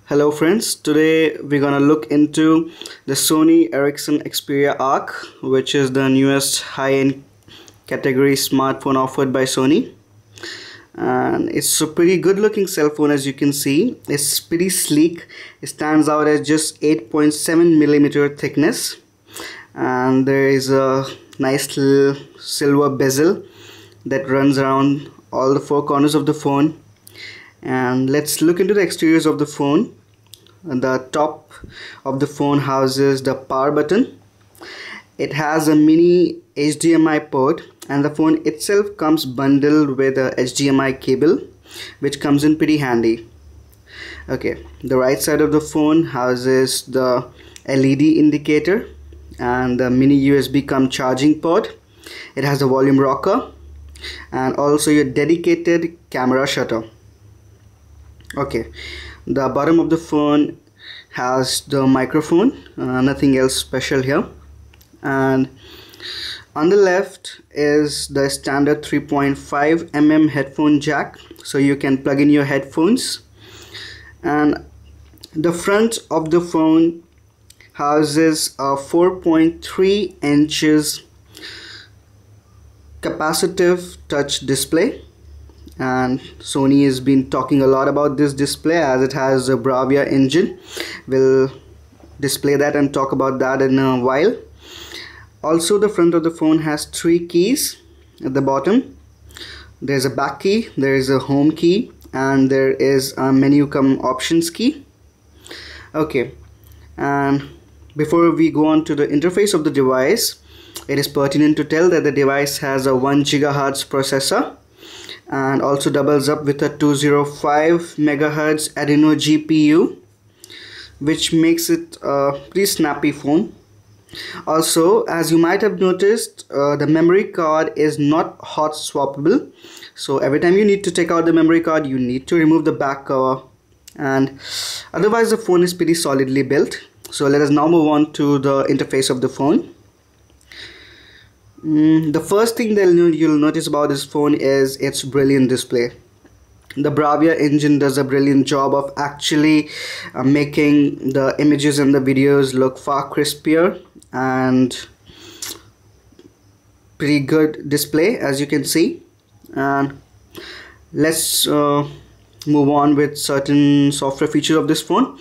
Hello friends, today we're gonna look into the Sony Ericsson XPERIA ARC, which is the newest high-end category smartphone offered by Sony. And it's a pretty good looking cell phone, as you can see. It's pretty sleek. It stands out as just 8.7mm thickness, and there is a nice little silver bezel that runs around all the four corners of the phone. And let's look into the exteriors of the phone. The top of the phone houses the power button. It has a mini HDMI port, and the phone itself comes bundled with a HDMI cable, which comes in pretty handy. Okay, the right side of the phone houses the LED indicator and the mini USB cum charging port. It has a volume rocker and also your dedicated camera shutter. Okay, the bottom of the phone has the microphone, nothing else special here. And on the left is the standard 3.5mm headphone jack, so you can plug in your headphones. And the front of the phone houses a 4.3 inches capacitive touch display, and Sony has been talking a lot about this display as it has a Bravia engine. We'll display that and talk about that in a while. Also, the front of the phone has 3 keys at the bottom. There's a back key, there is a home key, and there is a menu cum options key. Okay, and before we go on to the interface of the device, it is pertinent to tell that the device has a 1 GHz processor and also doubles up with a 205 MHz Adreno GPU, which makes it a pretty snappy phone. Also, as you might have noticed, the memory card is not hot swappable, so every time you need to take out the memory card, you need to remove the back cover, and otherwise the phone is pretty solidly built. So let us now move on to the interface of the phone. The first thing that you'll notice about this phone is its brilliant display. The Bravia engine does a brilliant job of actually making the images and the videos look far crispier, and pretty good display, as you can see. And let's move on with certain software features of this phone.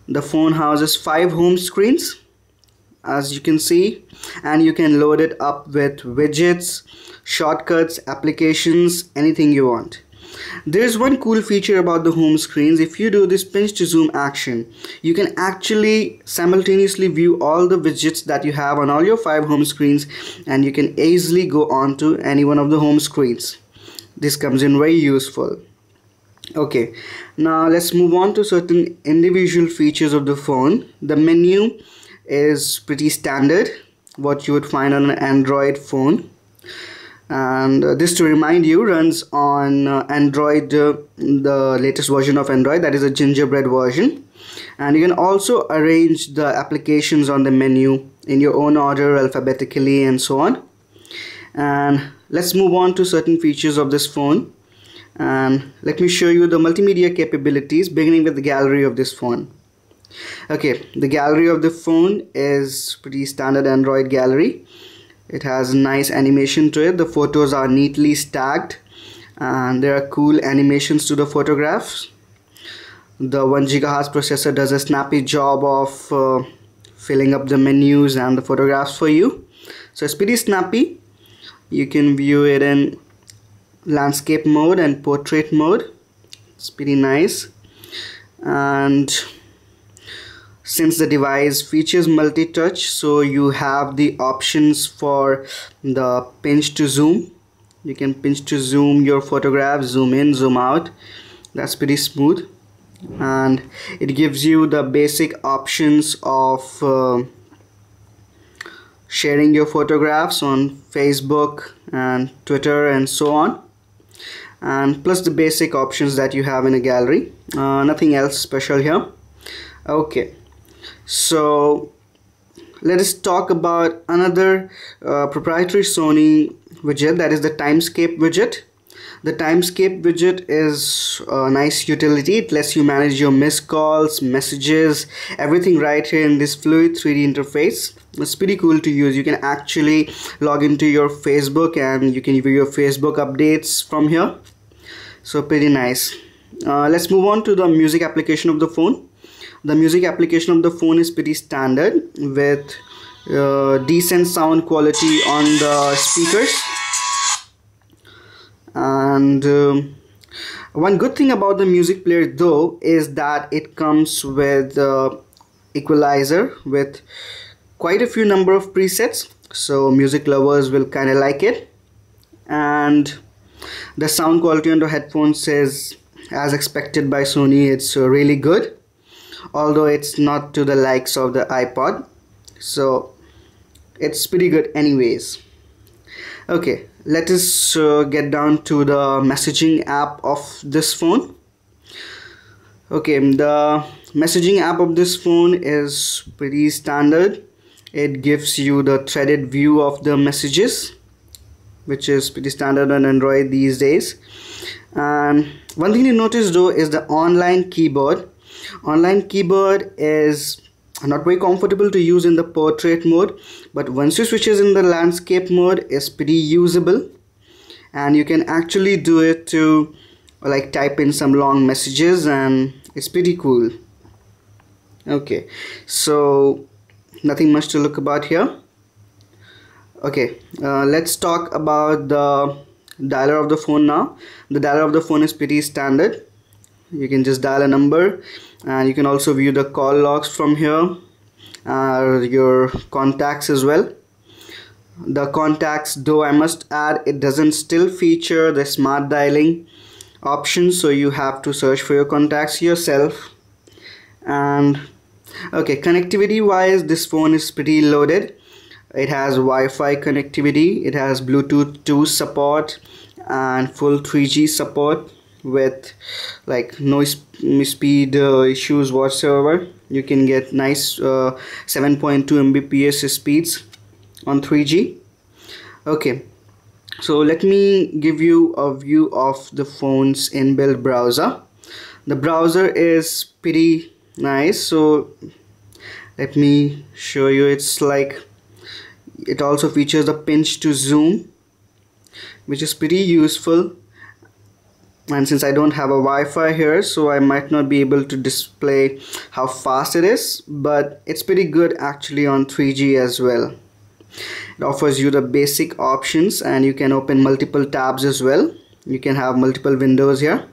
The phone houses 5 home screens, as you can see, and you can load it up with widgets, shortcuts, applications, anything you want. There's one cool feature about the home screens. If you do this pinch to zoom action, you can actually simultaneously view all the widgets that you have on all your 5 home screens, and you can easily go on to any one of the home screens. This comes in very useful. Okay, now let's move on to certain individual features of the phone. The menu is pretty standard, what you would find on an Android phone, and this, to remind you, runs on Android, the latest version of Android, that is a gingerbread version. And you can also arrange the applications on the menu in your own order, alphabetically, and so on. And let's move on to certain features of this phone, and let me show you the multimedia capabilities, beginning with the gallery of this phone. Okay, the gallery of the phone is pretty standard Android gallery. It has nice animation to it. The photos are neatly stacked, and there are cool animations to the photographs. The 1 GHz processor does a snappy job of filling up the menus and the photographs for you. So it's pretty snappy. You can view it in landscape mode and portrait mode. It's pretty nice. And since the device features multi-touch, so you have the options for the pinch to zoom. You can pinch to zoom your photographs, zoom in, zoom out. That's pretty smooth. And it gives you the basic options of sharing your photographs on Facebook and Twitter and so on, and plus the basic options that you have in a gallery. Nothing else special here. Okay, so let us talk about another proprietary Sony widget, that is the timescape widget. The timescape widget is a nice utility. It lets you manage your missed calls, messages, everything right here in this fluid 3D interface. It's pretty cool to use. You can actually log into your Facebook and you can view your Facebook updates from here. So pretty nice. Let's move on to the music application of the phone. The music application of the phone is pretty standard with decent sound quality on the speakers. And one good thing about the music player though is that it comes with equalizer with quite a few number of presets, so music lovers will kind of like it. And the sound quality on the headphones is as expected by Sony. It's really good, although it's not to the likes of the iPod, so it's pretty good anyways. Okay, let us get down to the messaging app of this phone. Okay, the messaging app of this phone is pretty standard. It gives you the threaded view of the messages, which is pretty standard on Android these days. And one thing to notice though is the online keyboard. Online keyboard is not very comfortable to use in the portrait mode, but once you switch it in the landscape mode, it's pretty usable, and you can actually do it to like type in some long messages, and it's pretty cool. Okay, so nothing much to look about here. Okay, let's talk about the dialer of the phone now. The dialer of the phone is pretty standard. You can just dial a number, and you can also view the call logs from here, your contacts as well. The contacts though, I must add, it doesn't still feature the smart dialing option, so you have to search for your contacts yourself. And okay, connectivity wise, this phone is pretty loaded. It has Wi-Fi connectivity, it has Bluetooth 2 support and full 3G support with like no speed issues whatsoever. You can get nice 7.2 Mbps speeds on 3G. Okay, so let me give you a view of the phone's inbuilt browser. The browser is pretty nice, so let me show you. It's like, it also features a pinch to zoom, which is pretty useful. And since I don't have a Wi-Fi here, so I might not be able to display how fast it is, but it's pretty good actually on 3G as well. It offers you the basic options, and you can open multiple tabs as well. You can have multiple windows here.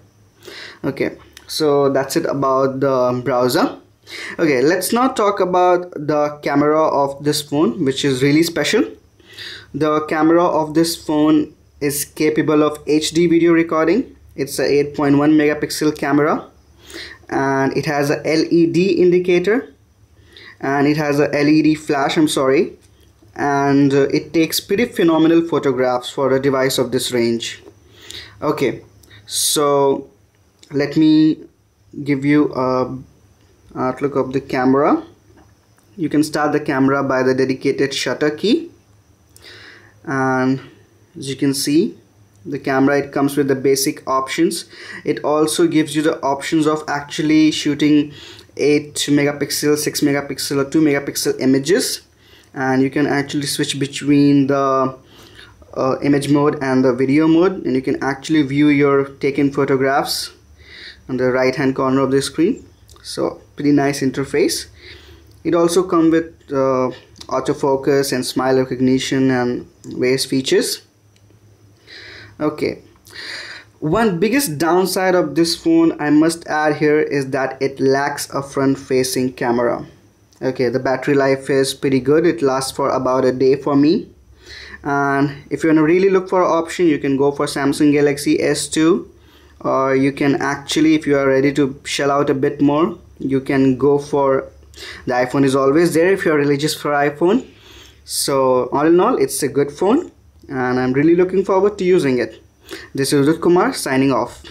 Okay, so that's it about the browser. Okay, let's now talk about the camera of this phone, which is really special. The camera of this phone is capable of HD video recording. It's a 8.1 megapixel camera, and it has a LED indicator, and it has a LED flash, and it takes pretty phenomenal photographs for a device of this range. Okay, so let me give you a outlook of the camera. You can start the camera by the dedicated shutter key, and as you can see, the camera, it comes with the basic options. It also gives you the options of actually shooting 8 megapixel, 6 megapixel or 2 megapixel images, and you can actually switch between the image mode and the video mode, and you can actually view your taken photographs on the right hand corner of the screen. So pretty nice interface. It also comes with autofocus and smile recognition and various features. Okay, one biggest downside of this phone, I must add here, is that it lacks a front facing camera. Okay, the battery life is pretty good. It lasts for about a day for me. And if you want to really look for an option, you can go for Samsung Galaxy S2, or you can actually, if you are ready to shell out a bit more, you can go for the iPhone is always there if you are religious for iPhone. So all in all, it's a good phone, and I'm really looking forward to using it. This is Udit Kumar signing off.